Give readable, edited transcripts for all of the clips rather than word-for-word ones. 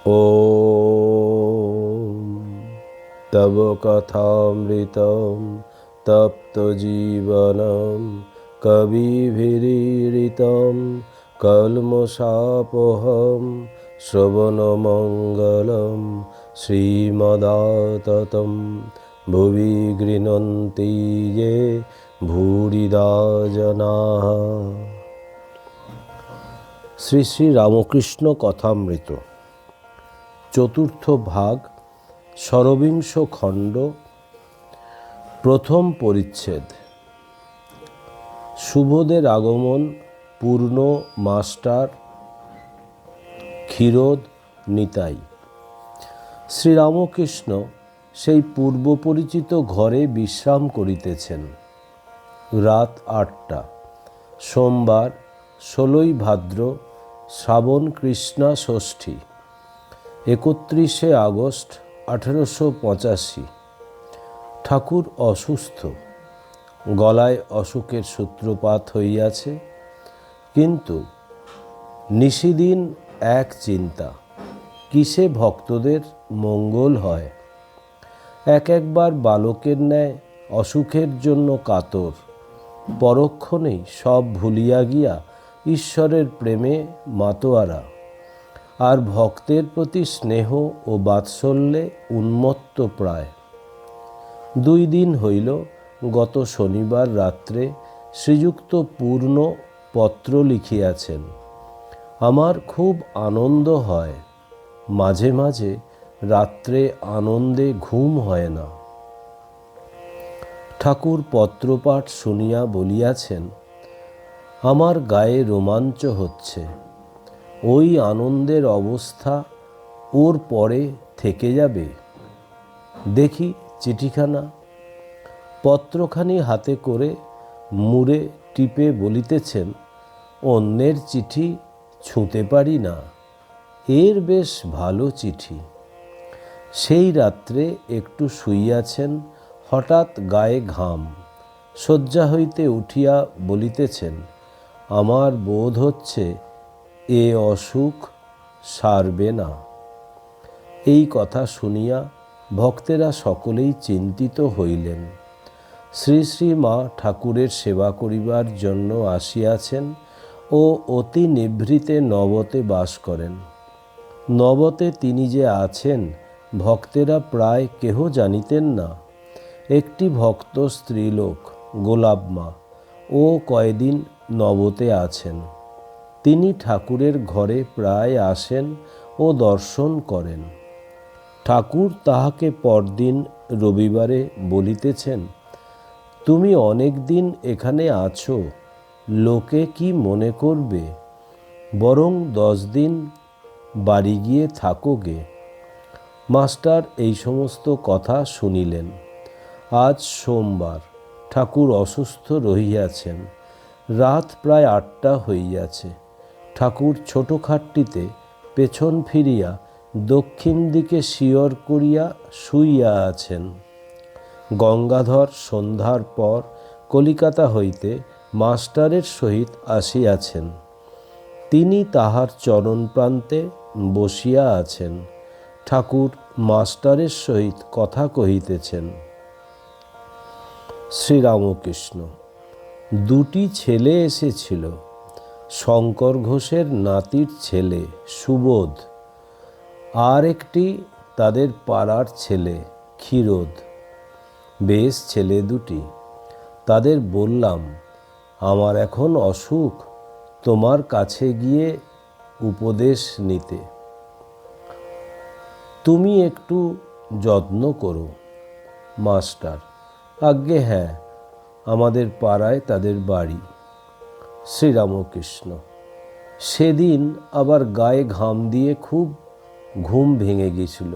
ॐ तव कथामृतं तप्तजीवनं कविभिरीडितं कल्मषापहं श्रवणमङ्गलं श्रीमदाततं भुवि गृह्णन्ति ये भूरिदा जनाः। শ্রী শ্রী রামকৃষ্ণ কথামৃত চতুর্থ ভাগ, ষড়বিংশ খণ্ড, প্রথম পরিচ্ছেদ। শুভদের আগমন, পূর্ণ, মাস্টার, ক্ষীরোদ, নিতাই। শ্রীরামকৃষ্ণ সেই পূর্ব পরিচিত ঘরে বিশ্রাম করিতেছেন। রাত 8টা, সোমবার, 16ই ভাদ্র, শ্রাবণ কৃষ্ণা ষষ্ঠী, 31শে আগস্ট 1885। ঠাকুর অসুস্থ, গলায় অসুখের সূত্রপাত হইয়াছে, কিন্তু নিশিদিন এক চিন্তা, কিসে ভক্তদের মঙ্গল হয়। একবার বালকের ন্যায় অসুখের জন্য কাতর, পরক্ষণেই সব ভুলিয়া গিয়া ঈশ্বরের প্রেমে মাতোয়ারা, আর ভক্তের প্রতি স্নেহ ও বাৎসল্যে উন্মত্ত প্রায়। 2 দিন হইল, গত শনিবার রাত্রে শ্রীযুক্ত পূর্ণ পত্র লিখিয়াছেন। আমার খুব আনন্দ হয়, মাঝে মাঝে রাত্রে আনন্দে ঘুম হয় না। ঠাকুর পত্রপাঠ শুনিয়া বলিয়াছেন, আমার গায়ে রোমাঞ্চ হচ্ছে। ওই আনন্দের অবস্থা ওর পরে থেকে যাবে। দেখি চিঠিখানা। পত্রখানি হাতে করে মুড়ে টিপে বলিতেছেন, অন্যের চিঠি ছুঁতে পারি না, এর বেশ ভালো চিঠি। সেই রাত্রে একটু শুইয়াছেন, হঠাৎ গায়ে ঘাম। শয্যা হইতে উঠিয়া বলিতেছেন, আমার বোধ হচ্ছে এ অসুখ সারবে না। এই কথা শুনিয়া ভক্তেরা সকলেই চিন্তিত হইলেন। শ্রী শ্রী মা ঠাকুরের সেবা করিবার জন্য আসিয়াছেন ও অতি নিভৃতে নবতে বাস করেন। নবতে তিনি যে আছেন ভক্তেরা প্রায় কেহ জানিতেন না। একটি ভক্ত স্ত্রীলোক গোলাপমা ও কয়দিন নবতে আছেন। তিনি ঠাকুরের ঘরে প্রায় আসেন ও দর্শন করেন। ঠাকুর তাহাকে পরদিন রবিবারে বলিতেছেন, তুমি অনেক দিন এখানে আছো, লোকে কি মনে করবে, বরং 10 দিন বাড়ি গিয়ে থাকো গে। মাস্টার এই সমস্ত কথা শুনিলেন। আজ সোমবার, ঠাকুর অসুস্থ রহিয়াছেন। রাত প্রায় 8টা হইয়াছে। ঠাকুর ছোট খাটটিতে পেছন ফিরিয়া দক্ষিণ দিকে শিয়র করিয়া শুইয়া আছেন। গঙ্গাধর সন্ধ্যার পর কলিকাতা হইতে মাস্টারের সহিত আসিয়াছেন। তিনি তাহার চরণ প্রান্তে বসিয়া আছেন। ঠাকুর মাস্টারের সহিত কথা কহিতেছেন। শ্রীরামকৃষ্ণ, 2টি ছেলে এসেছিল। শঙ্কর ঘোষের নাতির ছেলে সুবোধ, আর একটি তাদের পাড়ার ছেলে ক্ষীরোদ। বেশ ছেলে দুটি। তাদের বললাম, আমার এখন অসুখ, তোমার কাছে গিয়ে উপদেশ নিতে। তুমি একটু যত্ন করো। মাস্টার, আজ্ঞে হ্যাঁ, আমাদের পাড়ায় তাদের বাড়ি। শ্রীরামকৃষ্ণ, সেদিন আবার গায়ে ঘাম দিয়ে খুব ঘুম ভেঙে গেছিল।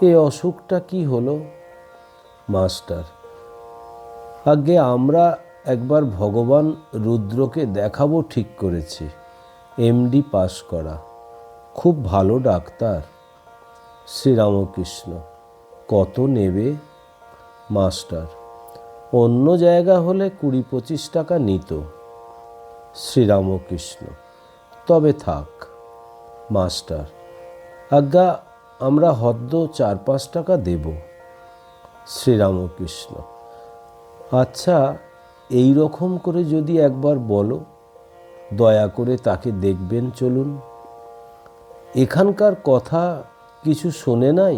এ অসুখটা কি হলো? মাস্টার, আজ্ঞে আমরা একবার ভগবান রুদ্রকে দেখাবো ঠিক করেছি। MD পাস করা, খুব ভালো ডাক্তার। শ্রীরামকৃষ্ণ, কত নেবে? মাস্টার, অন্য জায়গা হলে 20-25 টাকা নিত। শ্রীরামকৃষ্ণ, তবে থাক। মাস্টার, আজ্ঞা, আমরা হদ্দ 4-5 টাকা দেব। শ্রীরামকৃষ্ণ: আচ্ছা, এই রকম করে যদি একবার বলো, দয়া করে তাকে দেখবেন চলুন। এখানকার কথা কিছু শোনে নাই?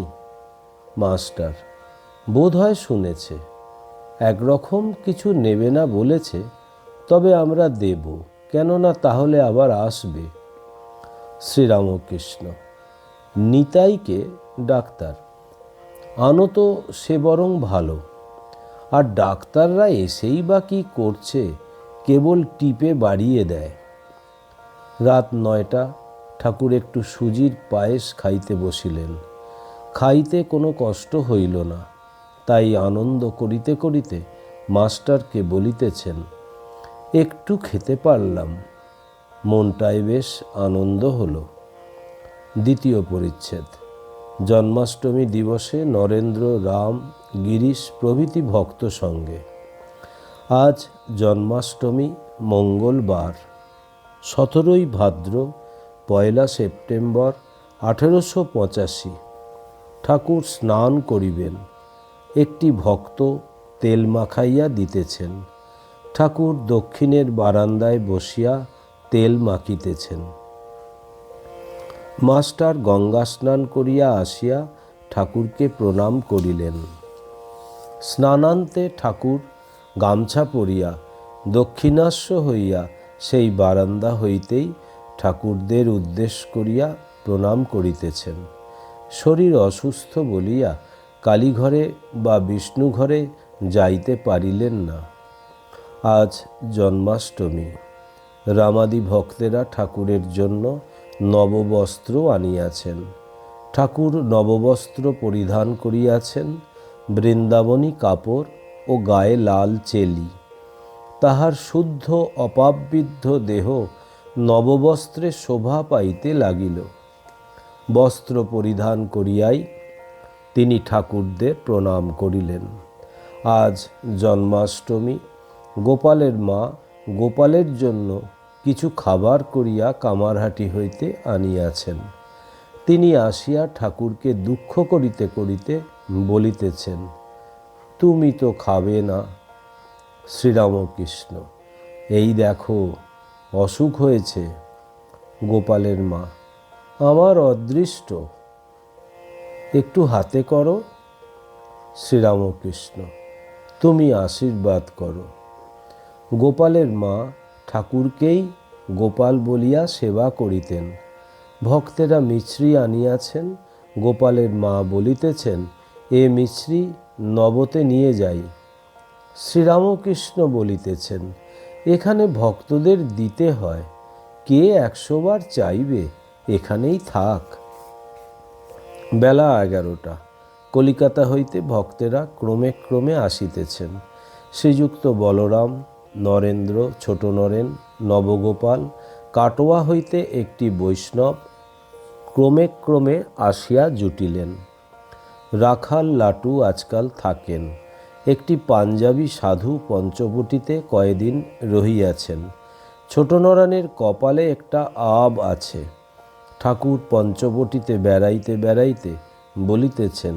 মাস্টার: বোধ হয় শুনেছে। একরকম কিছু নেবে না বলেছে, তবে আমরা দেব, কেননা তাহলে আবার আসবে। শ্রীরামকৃষ্ণ: নিতাইকে? ডাক্তার: আনো তো, সে বরং ভালো। আর ডাক্তাররা এসেই বা কি করছে, কেবল টিপে বাড়িয়ে দেয়। রাত 9টা। ঠাকুর একটু সুজির পায়েস খাইতে বসিলেন। খাইতে কোনো কষ্ট হইল না, তাই আনন্দ করিতে করিতে মাস্টারকে বলিতেছেন, একটু খেতে পারলাম, মনটায় বেশ আনন্দ হলো। দ্বিতীয় পরিচ্ছেদ। জন্মাষ্টমী দিবসে নরেন্দ্র, রাম, গিরিশ প্রভৃতি ভক্ত সঙ্গে। আজ জন্মাষ্টমী, মঙ্গলবার, 17ই ভাদ্র, 1 সেপ্টেম্বর 1885। ঠাকুর স্নান করিবেন। একটি ভক্ত তেল মাখাইয়া দিতেছেন। ঠাকুর দক্ষিণের বারান্দায় বসিয়া তেল মাখিতেছেন। মাস্টার গঙ্গা স্নান করিয়া আসিয়া ঠাকুরকে প্রণাম করিলেন। স্নানান্তে ঠাকুর গামছা পরিয়া দক্ষিণাস্য হইয়া সেই বারান্দা হইতেই ঠাকুরদের উদ্দেশ করিয়া প্রণাম করিতেছেন। শরীর অসুস্থ বলিয়া কালীঘরে বা বিষ্ণুঘরে যাইতে পারিলেন না। আজ জন্মাষ্টমী। রামাদি ভক্তেরা ঠাকুরের জন্য নববস্ত্র আনিয়াছেন। ঠাকুর নববস্ত্র পরিধান করিয়াছেন, বৃন্দাবনী কাপড় ও গায়ে লাল চেলি। তাহার শুদ্ধ অপাবৃদ্ধ দেহ নববস্ত্রে শোভা পাইতে লাগিল। বস্ত্র পরিধান করিয়াই তিনি ঠাকুরদের প্রণাম করিলেন। আজ জন্মাষ্টমী। গোপালের মা গোপালের জন্য কিছু খাবার করিয়া কামারহাটি হইতে আনিয়াছেন। তিনি আসিয়া ঠাকুরকে দুঃখ করিতে করিতে বলিতেছেন, তুমি তো খাবে না। শ্রীরামকৃষ্ণ: এই দেখো, অসুখ হয়েছে। গোপালের মা: আমার অদৃষ্ট, একটু হাতে করো। শ্রীরামকৃষ্ণ: তুমি আশীর্বাদ করো। গোপালের মা ঠাকুরকেই গোপাল বলিয়া সেবা করিতেন। ভক্তেরা মিছরি আনিয়াছেন। গোপালের মা বলিতেছেন, এ মিছরি নবতে নিয়ে যাই। শ্রীরামকৃষ্ণ বলিতেছেন, এখানে ভক্তদের দিতে হয়, কে 100 বার চাইবে, এখানেই থাক। বেলা 11টা। কলিকাতা হইতে ভক্তেরা ক্রমে ক্রমে আসিতেছেন। শ্রীযুক্ত বলরাম, নরেন্দ্র, ছোট নরেন, নবগোপাল, কাটোয়া হইতে একটি বৈষ্ণব ক্রমে ক্রমে আসিয়া জুটিলেন। রাখাল লাটু আজকাল থাকেন। একটি পাঞ্জাবি সাধু পঞ্চবটিতে কয়েকদিন রহিয়াছেন। ছোট নরানের কপালে একটা আব আছে। ঠাকুর পঞ্চবটিতে বেড়াইতে বেড়াইতে বলিতেছেন,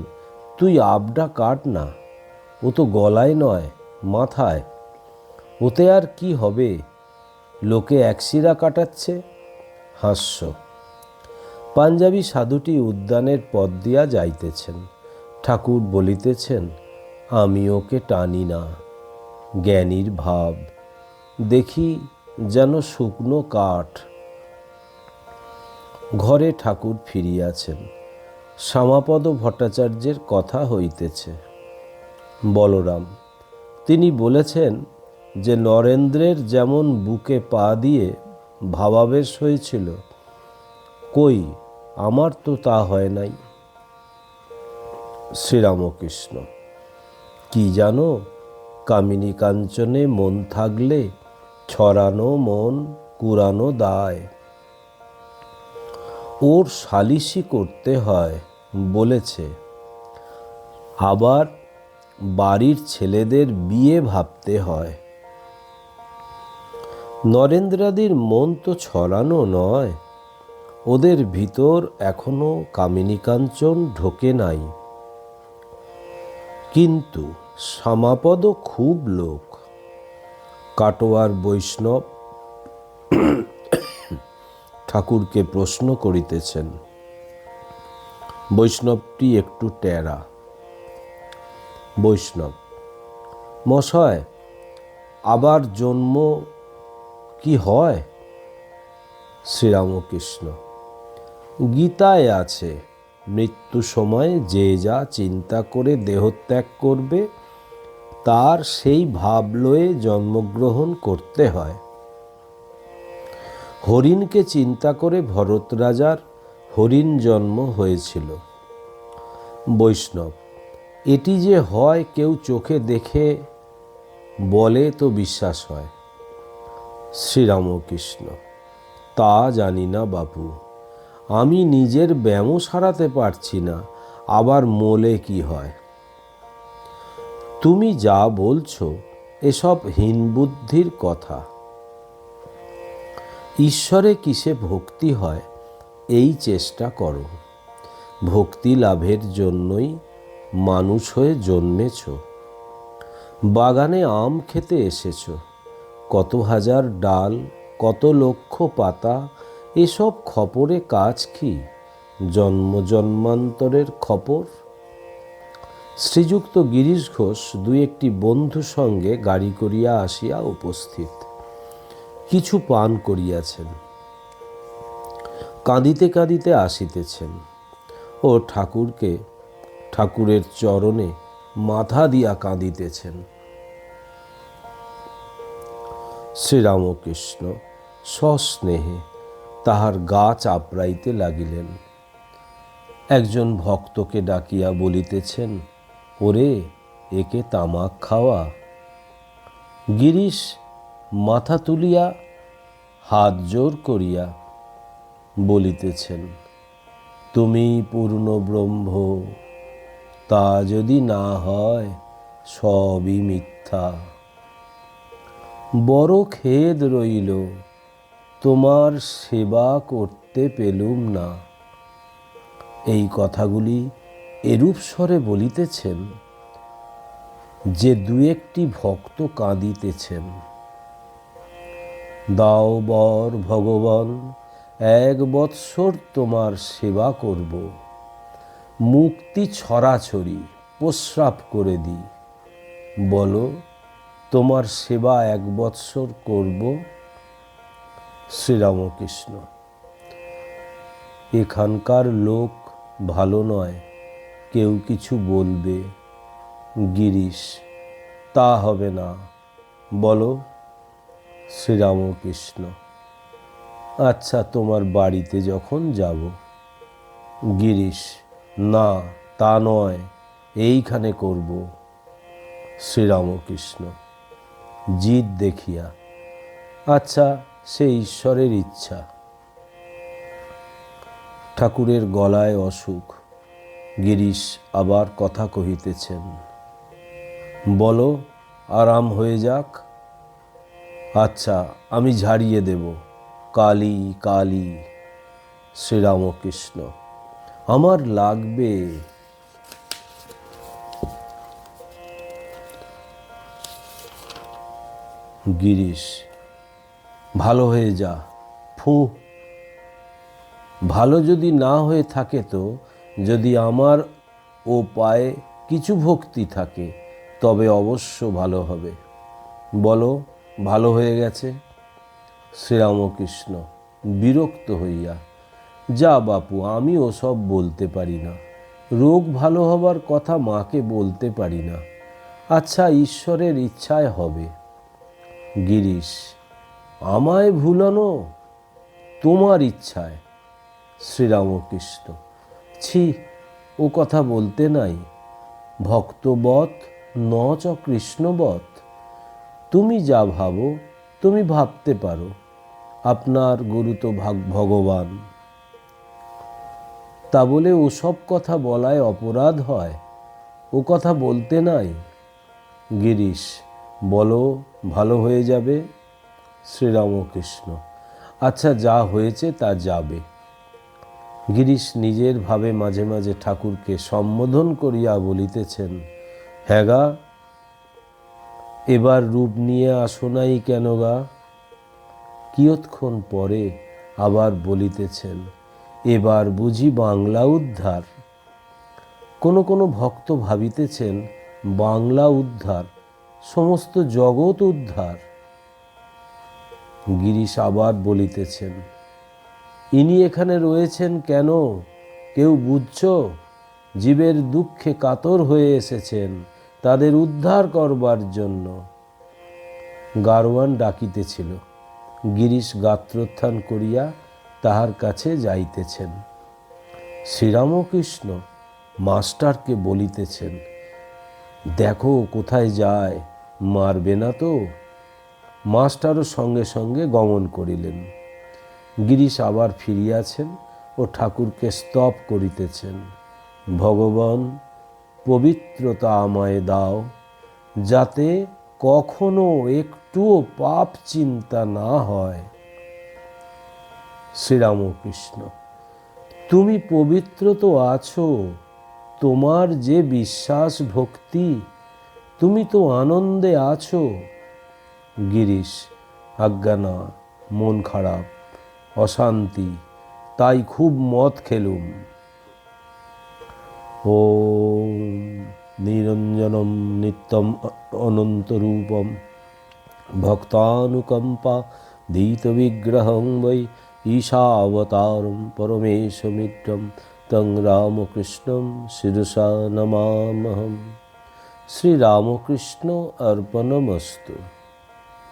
তুই আবটা কাট না, ও তো গলায় নয়, মাথায়। ওতে আর কি হবে, লোকে একশিরা কাটাচ্ছে। হাস্য। পাঞ্জাবি সাধুটি উদ্যানের পথ দিয়া যাইতেছেন। ঠাকুর বলিতেছেন, আমি ওকে টানি না, জ্ঞানীর ভাব, দেখি যেন শুকনো কাঠ। ঘরে ঠাকুর ফিরিয়াছেন। শ্যামাপদ ভট্টাচার্যের কথা হইতেছে। বলরাম: তিনি বলেছেন যে নরেন্দ্রের যেমন বুকে পা দিয়ে ভাবাবেশ হয়েছিল, কই, আমার তো তা হয় নাই। শ্রীরামকৃষ্ণ: কি জানো, কামিনী কাঞ্চনে মন থাকলে ছড়ানো মন কুড়ানো দায়। ওর সালিশি করতে হয় বলেছে। আবার বাড়ির ছেলেদের বিয়ে ভাবতে হয়। নরেন্দ্রাদির মন তো ছড়ানো নয়, ওদের ভিতর এখনো কামিনী কাঞ্চন ঢোকে নাই, কিন্তু শ্যামাপদ খুব লোক। কাটোয়ার বৈষ্ণব ঠাকুরকে প্রশ্ন করিতেছেন। বৈষ্ণবটি একটু টেরা। বৈষ্ণব: মশায়, আবার জন্ম কি হয়? শ্রীরামকৃষ্ণ: গীতায় আছে, মৃত্যু সময় যে যা চিন্তা করে দেহত্যাগ করবে তার সেই ভাব লয়ে জন্মগ্রহণ করতে হয়। হরিণকে চিন্তা করে ভরত রাজার হরিণ জন্ম হয়েছিল। বৈষ্ণব: এটি যে হয় কেউ চোখে দেখে বলে তো বিশ্বাস হয়। শ্রীরামকৃষ্ণ: তা জানি না বাপু, আমি নিজের ব্যামো সারাতে পারছি না, আবার মোলে কি হয়? তুমি যা বলছো এসব হীনবুদ্ধির কথা। ঈশ্বরে কিসে ভক্তি হয় এই চেষ্টা করো। ভক্তি লাভের জন্যই মানুষ হয়ে জন্মেছ। বাগানে আম খেতে এসেছ, কত হাজার ডাল, কত লক্ষ পাতা, এসব খপরে কাজ কি? জন্ম জন্মান্তরের খপর। শ্রীযুক্ত গিরিশ ঘোষ দুই একটি বন্ধু সঙ্গে গাড়ি করিয়া আসিয়া উপস্থিত। কিছু পান করিয়াছেন, কাঁদিতে কাঁদিতে আসিতেছেন ও ঠাকুরের চরণে মাথা দিয়া কাঁদিতেছেন। শ্রীরামকৃষ্ণ সস্নেহে তাহার গা চাপড়াইতে লাগিলেন। একজন ভক্তকে ডাকিয়া বলিতেছেন, ওরে, একে তামাক খাওয়া। গিরিশ মাথা তুলিয়া হাত জোর করিয়া বলিতেছেন, তুমি পূর্ণ ব্রহ্ম, তা যদি না হয় সবই মিথ্যা। বড় খেদ রইল, তোমার সেবা করতে পেলুম না। এই কথাগুলি এরূপ স্বরে বলিতেছেন যে দু একটি ভক্ত কাঁদিতেছেন। দাও বর ভগবান, 1 বৎসর তোমার সেবা করব, মুক্তি ছড়াছড়ি প্রস্রাব করে দিই। বলো, তোমার সেবা 1 বৎসর করব। শ্রীরামকৃষ্ণ: এখানকার লোক ভালো নয়, কেউ কিছু বলবে। গিরিশ: তা হবে না, বলো। শ্রীরামকৃষ্ণ: আচ্ছা, তোমার বাড়িতে যখন যাব। গিরিশ: না, তা নয়, এইখানে করব। শ্রীরামকৃষ্ণ জিদ দেখিয়া: আচ্ছা, সে ঈশ্বরের ইচ্ছা। ঠাকুরের গলায় অসুখ। গিরিশ আবার কথা কহিতেছেন। বলো, আরাম হয়ে যাক। আচ্ছা, আমি ঝাড়িয়ে দেব। কালী কালী। শ্রীরামকৃষ্ণ: আমার লাগবে। গিরিশ: ভালো হয়ে যা। ফু। ভালো যদি না হয়ে থাকে তো, যদি আমার ও পায়ে কিছু ভক্তি থাকে তবে অবশ্য ভালো হবে। বলো, ভালো হয়ে গেছে। শ্রীরামকৃষ্ণ বিরক্ত হইয়া: যা বাপু, আমি ওসব বলতে পারি না। রোগ ভালো হবার কথা মাকে বলতে পারি না। আচ্ছা, ঈশ্বরের ইচ্ছায় হবে। গিরিশ: আমায় ভুলানো তোমার ইচ্ছায়। শ্রীরামকৃষ্ণ: ছি, ও কথা বলতে নাই। ভক্তবৎ ন চ কৃষ্ণবৎ। তুমি যা ভাবো তুমি ভাবতে পারো, আপনার গুরু তো ভগবান। তা বলে ওসব কথা বলায় অপরাধ হয়? ও কথা বলতে নাই। গিরিশ: বলো, ভালো হয়ে যাবে। শ্রীরামকৃষ্ণ: আচ্ছা, যা হয়েছে তা যাবে। গিরিশ নিজের ভাবে মাঝে মাঝে ঠাকুরকে সম্বোধন করিয়া বলিতেছেন, হ্যাঁ গা, এবার রূপ নিয়ে আসো নাই কেন গা? কিয়ৎক্ষণ পরে আবার বলিতেছেন, এবার বুঝি বাংলা উদ্ধার? কোনো কোনো ভক্ত ভাবিতেছেন বাংলা উদ্ধার, সমস্ত জগৎ উদ্ধার। গিরিশ আবার বলিতেছেন, ইনি এখানে রয়েছেন কেন কেউ বুঝছ? জীবের দুঃখে কাতর হয়ে এসেছেন তাদের উদ্ধার করবার জন্য। গারোয়ান ডাকিতেছিল। গিরিশ গাত্রোত্থান করিয়া তাহার কাছে যাইতেছেন। শ্রীরামকৃষ্ণ মাস্টারকে বলিতেছেন, দেখো কোথায় যায়, মারবে না তো? মাস্টারও সঙ্গে সঙ্গে গমন করিলেন। গিরিশ আবার ফিরিয়াছেন ও ঠাকুরকে স্তব করিতেছেন, ভগবান, পবিত্রতা আমায় দাও, যাতে কখনো একটুও পাপ চিন্তা না হয়। শ্রীরামকৃষ্ণ, তুমি পবিত্র তো আছো, তোমার যে বিশ্বাস ভক্তি, তুমি তো আনন্দে আছো। গিরিশ, আজ্ঞা না, মন খারাপ, অশান্তি, তাই খুব মদ খেলুম। ওম নিরঞ্জনম নিত্যম অনন্তরূপম ভক্তানুকম্পা দীত বিগ্রহং বৈ ঈশাবতারম পরমেশমিত্রম তং রামকৃষ্ণম শিরসা নমামহম। শ্রীরামকৃষ্ণ অর্পণমস্তু।